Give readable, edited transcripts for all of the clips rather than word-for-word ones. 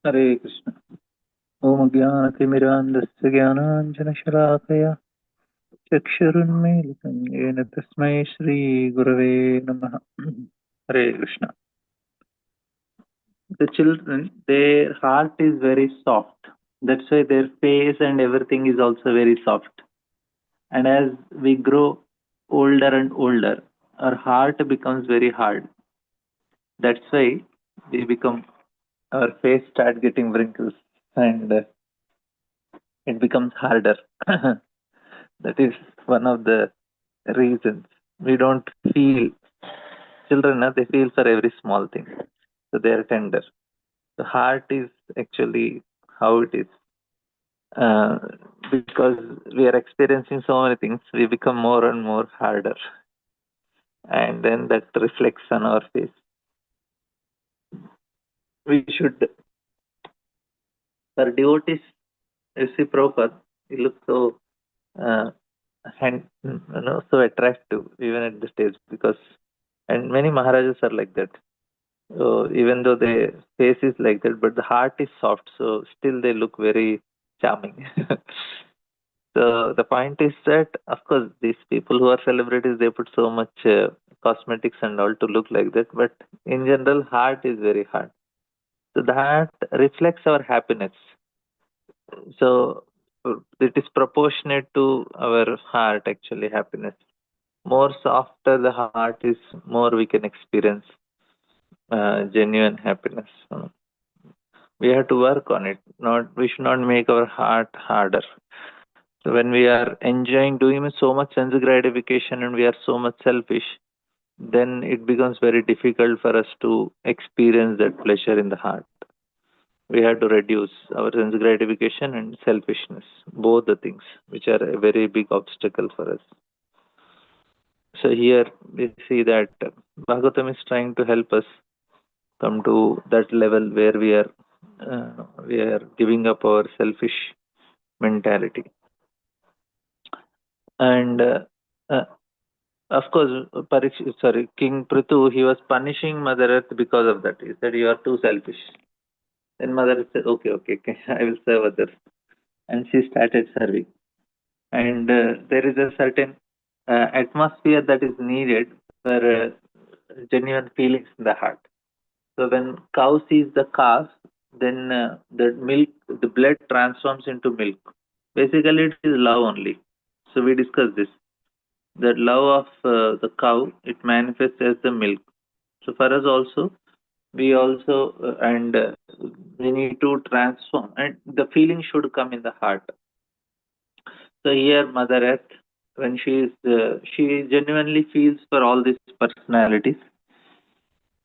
हरे कृष्ण। ओम ज्ञानतिमिरान्धस्य ज्ञानाञ्जनशलाकया चक्षुरुन्मीलितं येन तस्मै श्रीगुरवे नमः। Hare Krishna. The children, their heart is very soft. That's why their face and everything is also very soft. And as we grow older and older, our heart becomes very hard. That's why we become, our face start getting wrinkles and it becomes harder. That is one of the reasons. We don't feel, children, they feel for every small thing. So they are tender. The heart is actually how it is. Uh, because we are experiencing so many things, we become more and more harder. And then that reflects on our face. We should, for devotees, you see Prabhupada, he looks so so attractive even at the stage because, and many Maharajas are like that. Even though their face is like that, but the heart is soft, so still they look very charming. So the point is that, of course, these people who are celebrities, they put so much cosmetics and all to look like that, but in general, heart is very hard. So that reflects our happiness. So it is proportionate to our heart, actually, happiness. More softer the heart is, more we can experience genuine happiness. We have to work on it. Not we should not make our heart harder. So when we are enjoying doing so much sense gratification and we are so much selfish, then it becomes very difficult for us to experience that pleasure in the heart. We have to reduce our sense gratification and selfishness, both the things, which are a very big obstacle for us. So here we see that Bhagavatam is trying to help us come to that level where we are giving up our selfish mentality. And uh, of course, King Prithu, he was punishing Mother Earth because of that. He said, "You are too selfish." Then Mother Earth said, "Okay, okay, okay, I will serve others," and she started serving. And there is a certain atmosphere that is needed for genuine feelings in the heart. So when cow sees the calf, then the milk, the blood transforms into milk. Basically, it is love only. So we discussed this. The love of the cow, it manifests as the milk. So for us also, we also and we need to transform, and the feeling should come in the heart. So here, Mother Earth, when she genuinely feels for all these personalities,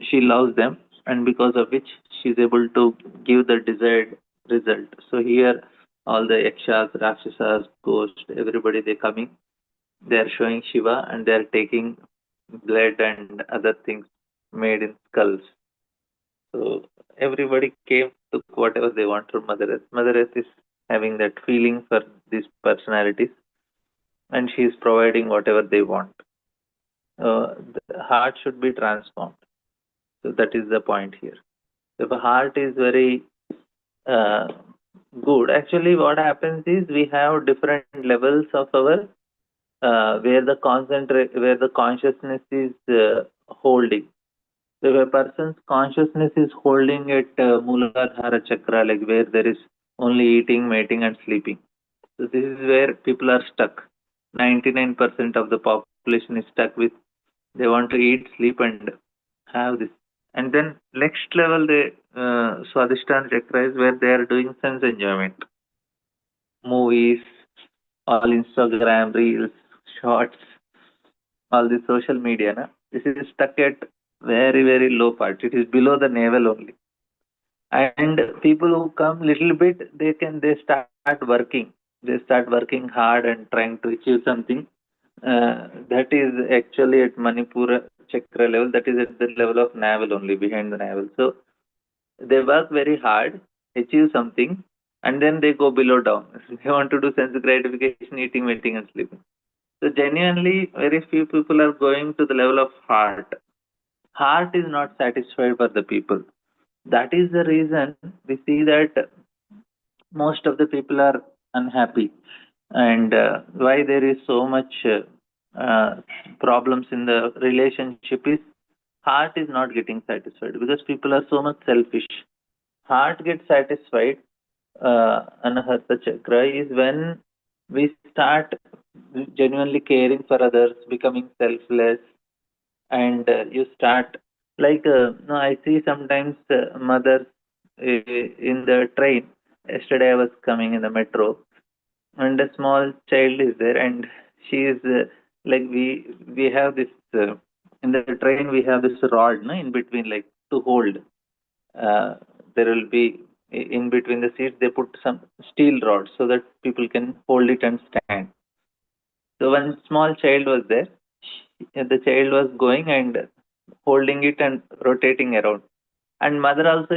she loves them, and because of which she is able to give the desired result. So here, all the yakshas, rakshasas, ghosts, everybody they coming, they are showing Shiva, and they are taking blood and other things made in skulls. So everybody came, took whatever they want from Mother Earth. Mother Earth is having that feeling for these personalities, and she is providing whatever they want. The heart should be transformed. So that is the point here. If a heart is very uh, good, actually, what happens is we have different levels of our where the consciousness is holding. So if a person's consciousness is holding at Mooladhara chakra, like where there is only eating, mating, and sleeping. So this is where people are stuck. 99% of the population is stuck with, they want to eat, sleep, and have this. And then next level, the Swadhisthana chakra is where they are doing sense enjoyment, movies, all Instagram reels, shorts, all the social media. Na? This is stuck at very very low part. It is below the navel only. And people who come little bit, they start working. They start working hard and trying to achieve something. That is actually at Manipura chakra level. That is at the level of navel only, behind the navel. So they work very hard, achieve something, and then they go below down. They want to do sense gratification, eating, mating, and sleeping. So genuinely, very few people are going to the level of heart. Heart is not satisfied for the people. That is the reason we see that most of the people are unhappy, and why there is so much problems in the relationship is heart is not getting satisfied because people are so much selfish. Heart gets satisfied, anahata chakra, is when we start genuinely caring for others, becoming selfless, and you start like no, I see sometimes mothers in the train. Yesterday I was coming in the metro, and a small child is there, and she is like we have this in the train we have this rod, no, in between, like to hold. uh, there will be in between the seats they put some steel rods so that people can hold it and stand. So one small child was there. The child was going and holding it and rotating around, and mother also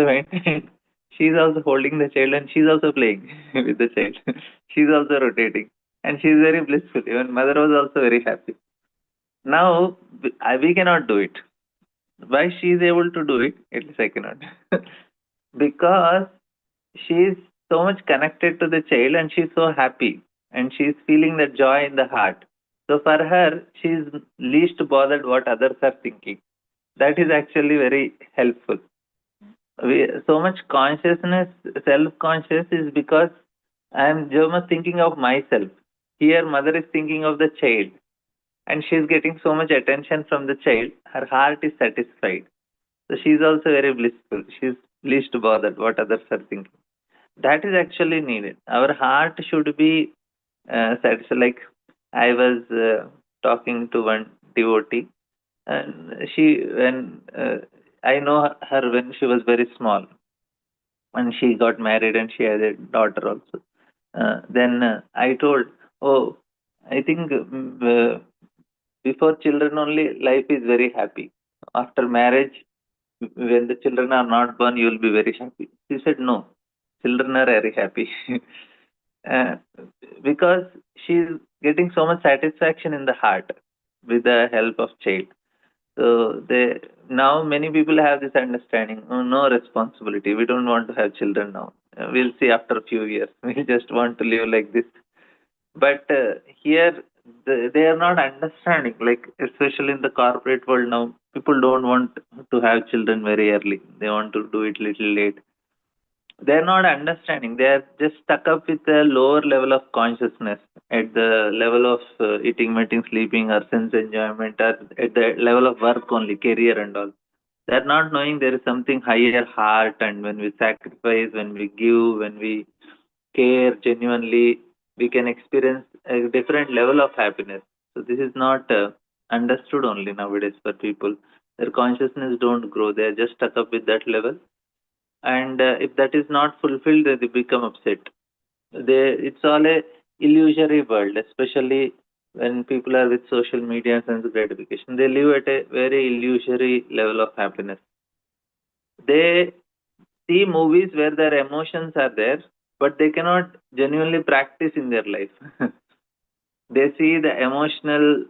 went and she's also holding the child, and she's also playing with the child. She's also rotating, and she's very blissful. Even mother was also very happy. Now we cannot do it. Why she is able to do it, at least I cannot? Because she is so much connected to the child, and she's so happy, and she's feeling that joy in the heart. So for her, she is least bothered what others are thinking. That is actually very helpful. So much consciousness, self-conscious, is because I am so much thinking of myself. Here, mother is thinking of the child, and she is getting so much attention from the child. Her heart is satisfied. So she is also very blissful. She is least bothered what others are thinking. That is actually needed. Our heart should be satisfied. Like I was talking to one devotee, and when I know her when she was very small, and she got married and she had a daughter also. Then I told, oh, I think before children only life is very happy. After marriage, when the children are not born, you will be very happy. She said, no, children are very happy. uh, because she's getting so much satisfaction in the heart with the help of child. So they now many people have this understanding. Oh, no responsibility. We don't want to have children now. We'll see after a few years. We just want to live like this. But here they are not understanding. Like especially in the corporate world now, people don't want to have children very early. They want to do it little late. They're not understanding. They are just stuck up with a lower level of consciousness at the level of eating, meeting, sleeping, or sense enjoyment, or at the level of work only, career and all. They're not knowing there is something higher heart, and when we sacrifice, when we give, when we care genuinely, we can experience a different level of happiness. So this is not understood only nowadays for people. Their consciousness don't grow. They are just stuck up with that level, and if that is not fulfilled, they become upset. It's all a illusory world, especially when people are with social media and sense gratification. They live at a very illusory level of happiness. They see movies where their emotions are there, but they cannot genuinely practice in their life. They see the emotional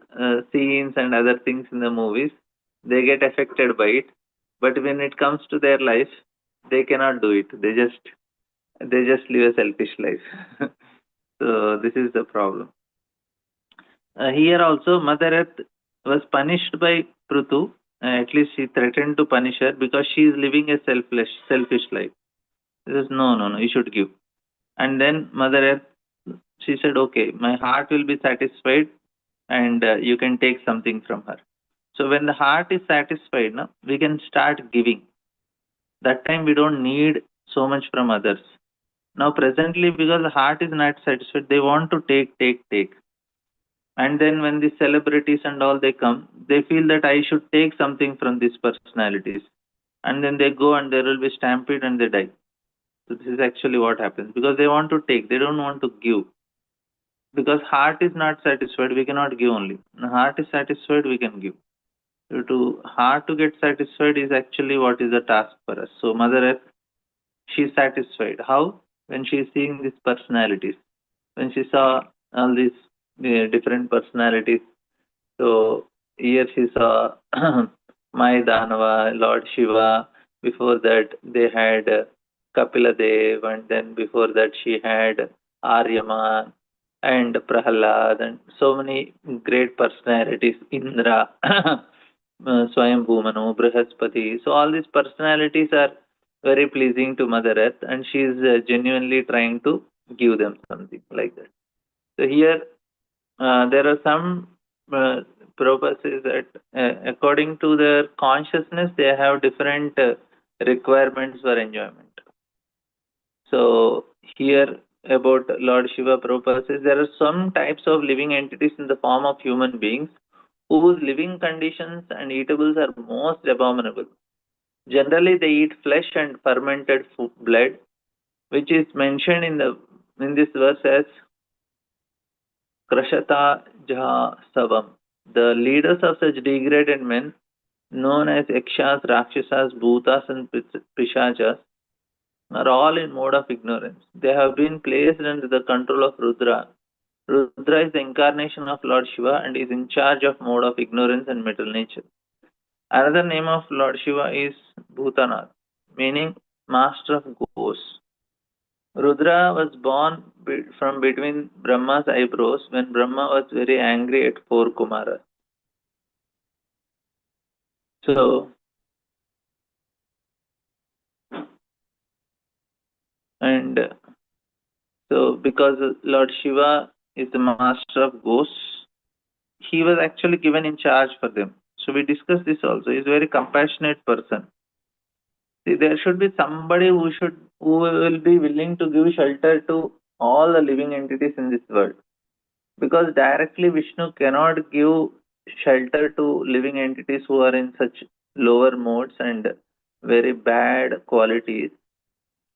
scenes and other things in the movies, they get affected by it, but when it comes to their life, they cannot do it. They just live a selfish life. So this is the problem. Here also, Mother Earth was punished by Prutu. At least she threatened to punish her because she is living a selfish life. She says, no, no, no, you should give. And then Mother Earth, she said, okay, my heart will be satisfied, and you can take something from her. So when the heart is satisfied, no, we can start giving. That time we don't need so much from others. Now presently, because the heart is not satisfied, they want to take. And then when the celebrities and all they come, they feel that I should take something from these personalities. And then they go and there will be stampede and they die. So this is actually what happens because they want to take, they don't want to give. Because heart is not satisfied, we cannot give only. When heart is satisfied, we can give. So to heart to get satisfied is actually what is the task for us. So Mother Earth, she is satisfied. How? When she is seeing these personalities. When she saw all these different personalities. So here she saw Mai Danava, Lord Shiva, Before that, they had Kapila Dev, and then before that, she had Aryaman and Prahalad, and so many great personalities, Indra, Swayambhu Manu, Brihaspati. So, all these personalities are very pleasing to Mother Earth, and she is genuinely trying to give them something like that. So, here there are some uh, purposes that, according to their consciousness, they have different requirements for enjoyment. So here about Lord Shiva Prabhupada says there are some types of living entities in the form of human beings whose living conditions and eatables are most abominable. Generally, they eat flesh and fermented blood, which is mentioned in this verse as Krashata Jaha Savam. The leaders of such degraded men, known as Yakshas, Rakshasas, Bhutas, and Pishachas, are all in mode of ignorance. They have been placed under the control of Rudra. Rudra is the incarnation of Lord Shiva and is in charge of mode of ignorance and metal nature. Another name of Lord Shiva is Bhutanath, meaning master of ghosts. Rudra was born from between Brahma's eyebrows when Brahma was very angry at four Kumaras. So, and so because Lord Shiva is the master of ghosts, he was actually given in charge for them. So we discussed this also. He's a very compassionate person. See, there should be somebody who will be willing to give shelter to all the living entities in this world. Because directly Vishnu cannot give shelter to living entities who are in such lower modes and very bad qualities.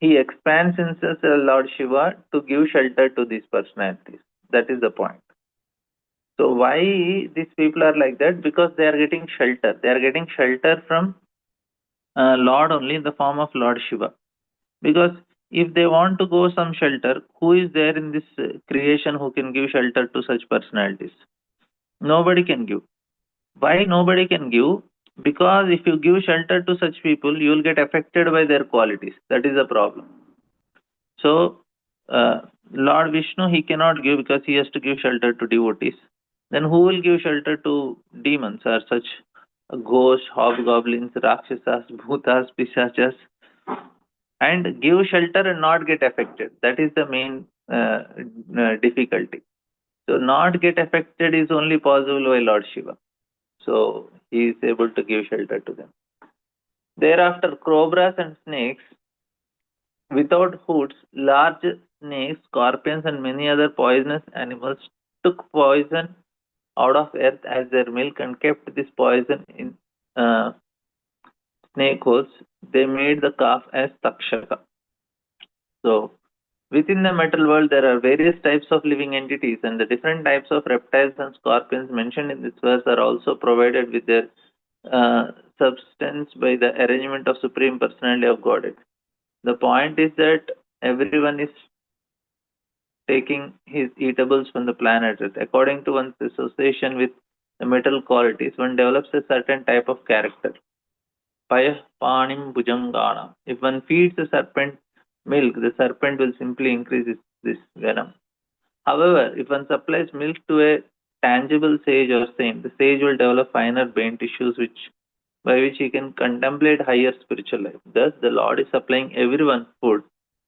He expands himself as Lord Shiva to give shelter to these personalities. That is the point. So why these people are like that? Because they are getting shelter. They are getting shelter from Lord only in the form of Lord Shiva. Because if they want to go some shelter, who is there in this creation who can give shelter to such personalities? Nobody can give. Why nobody can give? Because if you give shelter to such people, you will get affected by their qualities. That is the problem. So, Lord Vishnu, he cannot give because he has to give shelter to devotees. Then who will give shelter to demons or such ghosts, hobgoblins, rakshasas, bhutas, pishachas, and give shelter and not get affected? That is the main difficulty. So, not get affected is only possible by Lord Shiva. So, he is able to give shelter to them. Thereafter, cobras and snakes without hoods, large snakes, scorpions, and many other poisonous animals took poison out of earth as their milk and kept this poison in uh, snake holes. They made the calf as takshaka. So, within the metal world, there are various types of living entities, and the different types of reptiles and scorpions mentioned in this verse are also provided with their substance by the arrangement of Supreme Personality of Godhead. The point is that everyone is taking his eatables from the planet Earth. According to one's association with the metal qualities, one develops a certain type of character. Payah panim bhujangana. If one feeds a serpent milk, the serpent will simply increase this venom. However, if one supplies milk to a tangible sage or saint, the sage will develop finer brain tissues by which he can contemplate higher spiritual life. Thus, the Lord is supplying everyone food.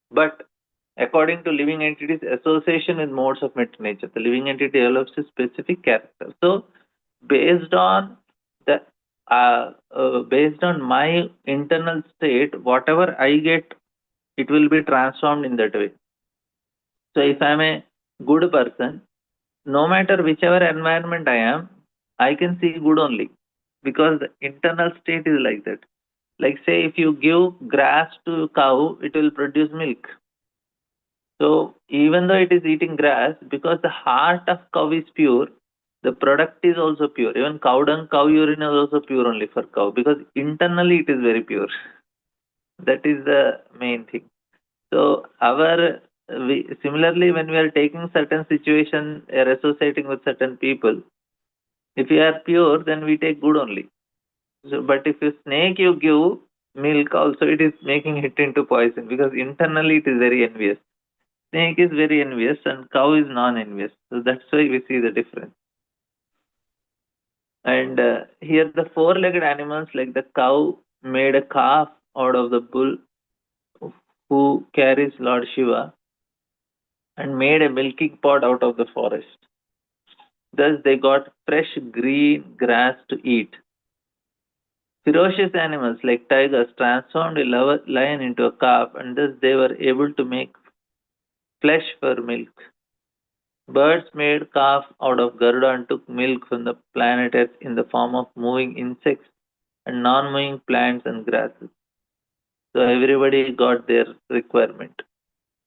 But according to living entities, association with modes of mental nature, the living entity develops a specific character. So, based on the based on my internal state, whatever I get, it will be transformed in that way. So, if I'm a good person, no matter whichever environment I am, I can see good only because the internal state is like that. Like say if you give grass to cow, it will produce milk. So even though it is eating grass, because the heart of cow is pure, the product is also pure. Even cow dung, cow urine is also pure only for cow because internally it is very pure. That is the main thing. So similarly when we are taking certain situation or associating with certain people, if we are pure, then we take good only. So, but if you snake you give, milk also it is making it into poison because internally it is very envious. Snake is very envious and cow is non-envious. So that's why we see the difference. And here the four-legged animals like the cow made a calf out of the bull who carries Lord Shiva and made a milking pot out of the forest. Thus they got fresh green grass to eat. Ferocious animals like tigers transformed a lion into a calf and thus they were able to make flesh for milk. Birds made calf out of Garuda and took milk from the planet Earth in the form of moving insects and non-moving plants and grasses. So everybody got their requirement.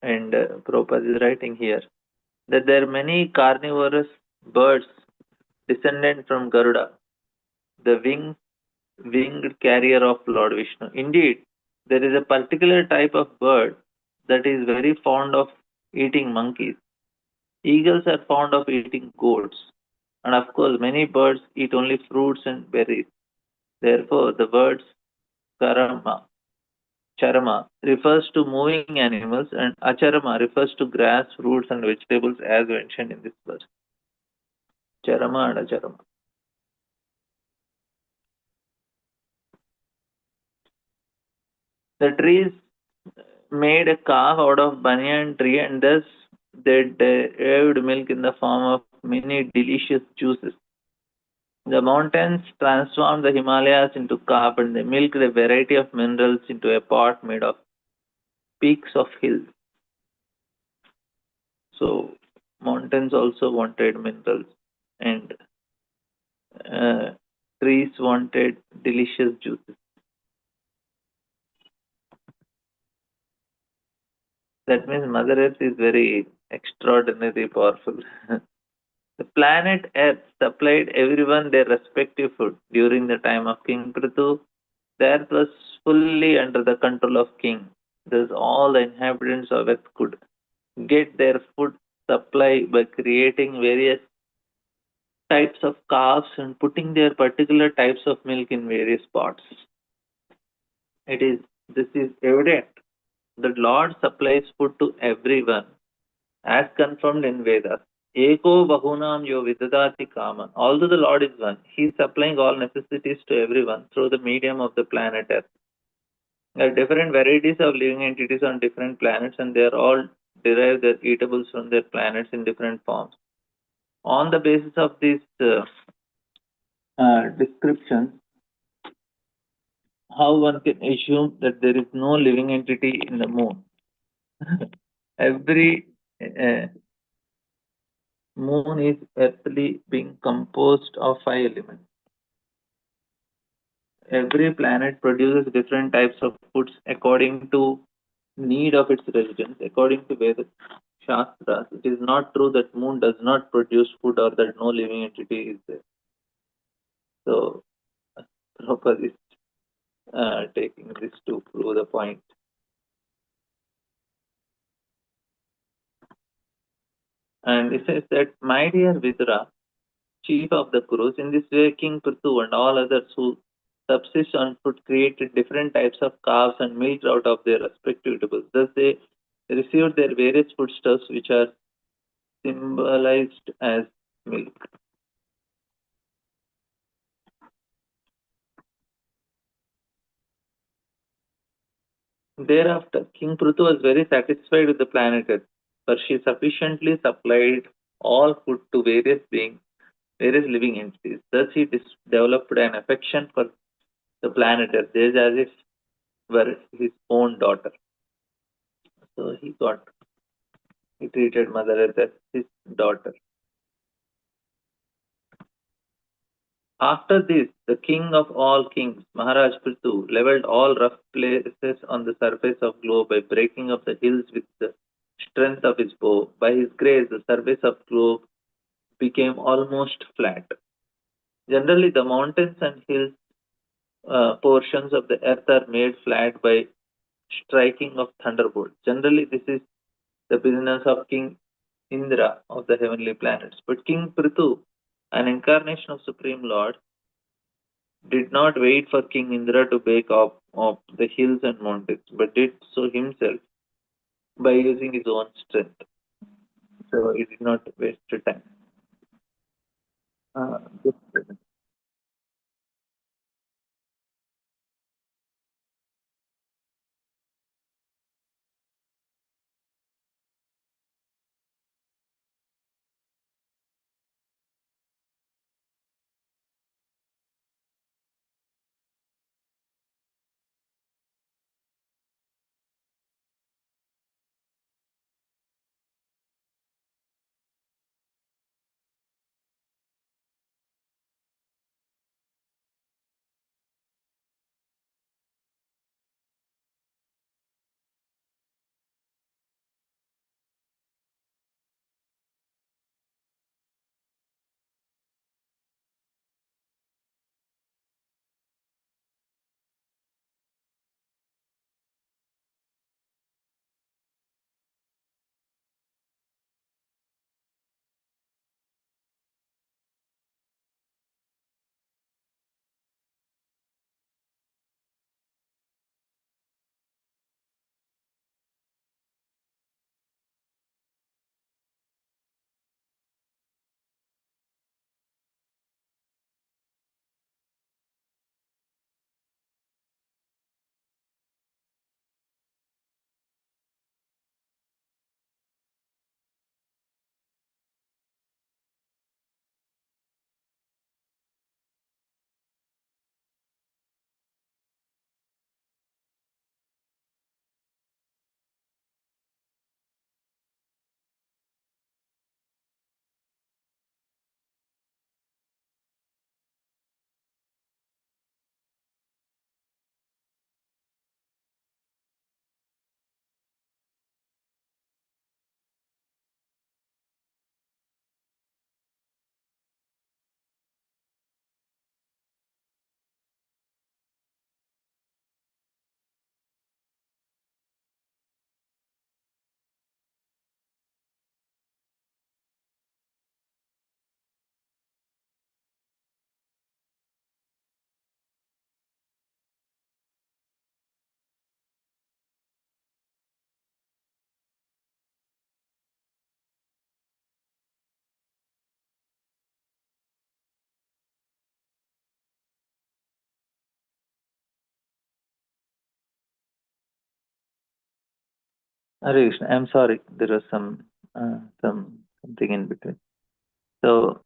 And Prabhupada is writing here that there are many carnivorous birds descended from Garuda, the winged carrier of Lord Vishnu. Indeed, there is a particular type of bird that is very fond of eating monkeys. Eagles are fond of eating goats. And of course, many birds eat only fruits and berries. Therefore, the words karama, charama refers to moving animals and acharama refers to grass, fruits and vegetables as mentioned in this verse. Charama and acharama. The trees made a calf out of banyan tree and thus they derived milk in the form of many delicious juices. The mountains transformed the Himalayas into calf and they milked a variety of minerals into a pot made of peaks of hills. So mountains also wanted minerals and uh, trees wanted delicious juices. That means Mother Earth is very extraordinarily powerful. The planet Earth supplied everyone their respective food. During the time of King Prithu, the Earth was fully under the control of King. Thus, all the inhabitants of Earth could get their food supply by creating various types of calves and putting their particular types of milk in various pots. This is evident that Lord supplies food to everyone as confirmed in Vedas. Eko bahunam yo vidadati kaman. Although the Lord is one, He is supplying all necessities to everyone through the medium of the planet Earth. There are different varieties of living entities on different planets, and they are all derive their eatables from their planets in different forms. On the basis of these descriptions, how one can assume that there is no living entity in the moon? Every uh, moon is earthly being composed of five elements. Every planet produces different types of foods according to need of its residents. According to Veda Shastras, it is not true that moon does not produce food or that no living entity is there. So, Prabhupada is taking this to prove the point. And it says that, my dear Vidura, chief of the Kurus, in this way King Prithu and all others who subsist on food created different types of calves and milk out of their respective eatables. Thus they received their various foodstuffs which are symbolized as milk. Thereafter, King Prithu was very satisfied with the planet Earth, for she sufficiently supplied all food to various beings, various living entities. Thus he developed an affection for the planet Earth, as if were his own daughter. So he treated Mother Earth as his daughter. After this, the king of all kings, Maharaj Prithu, leveled all rough places on the surface of globe by breaking up the hills with the strength of his bow. By his grace, the surface of globe became almost flat. Generally, the mountains and hills portions of the earth are made flat by striking of thunderbolts. Generally, this is the business of King Indra of the heavenly planets. But King Prithu, an incarnation of Supreme Lord, did not wait for King Indra to of the hills and mountains, but did so himself by using his own strength. So he did not waste the time. Just Hare Krishna. I'm sorry, there was something in between. So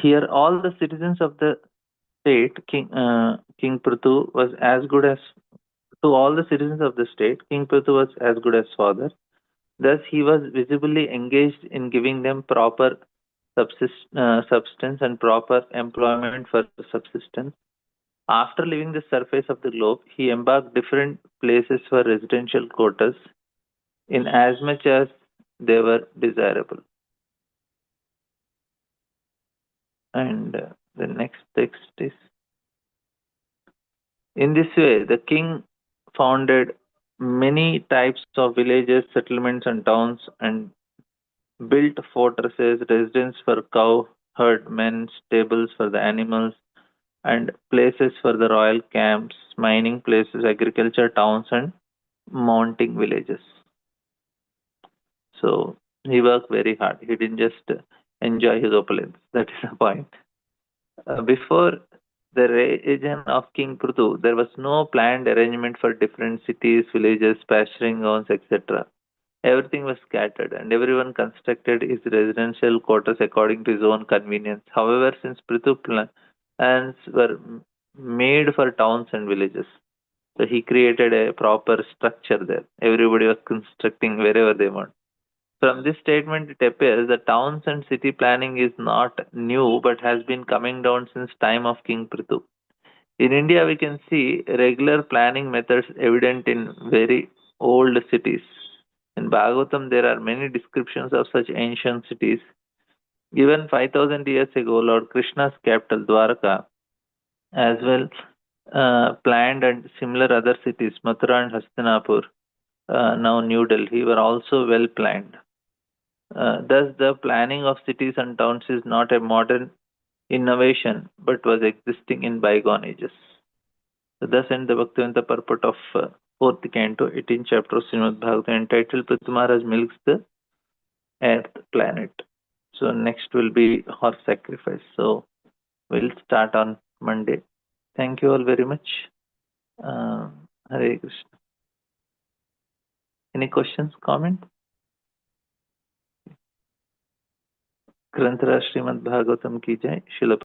here, all the citizens of the state, King Prithu was as good as to all the citizens of the state. King Prithu was as good as father. Thus, he was visibly engaged in giving them proper substance and proper employment for subsistence. After leaving the surface of the globe, he embarked different places for residential quarters in as much as they were desirable. And the next text is, in this way, the king founded many types of villages, settlements, and towns, and built fortresses, residences for cow herdmen, stables for the animals, and places for the royal camps, mining places, agriculture towns, and mounting villages. So he worked very hard. He didn't just enjoy his opulence. That is the point. Before the region of King Prutu, there was no planned arrangement for different cities, villages, pasturing grounds, etc. Everything was scattered, and everyone constructed his residential quarters according to his own convenience. However, since Prithu plans were made for towns and villages, so he created a proper structure there. Everybody was constructing wherever they want. From this statement, it appears that towns and city planning is not new but has been coming down since time of King Prithu. In India, we can see regular planning methods evident in very old cities. In Bhagavatam, there are many descriptions of such ancient cities. Even 5000 years ago, Lord Krishna's capital, Dwarka, as well planned, and similar other cities, Mathura and Hastinapur, now New Delhi, were also well planned. Thus, the planning of cities and towns is not a modern innovation but was existing in bygone ages. So thus end the Bhaktivedanta purport of fourth canto, 18th chapter of Srimad Bhagavatam, entitled Prithu Maharaj milks the earth planet. So next will be horse sacrifice. So we'll start on Monday. Thank you all very much. Hare Krishna. Any questions, comments? ग्रंथराज Shrimad Bhagavatam की जय। शिल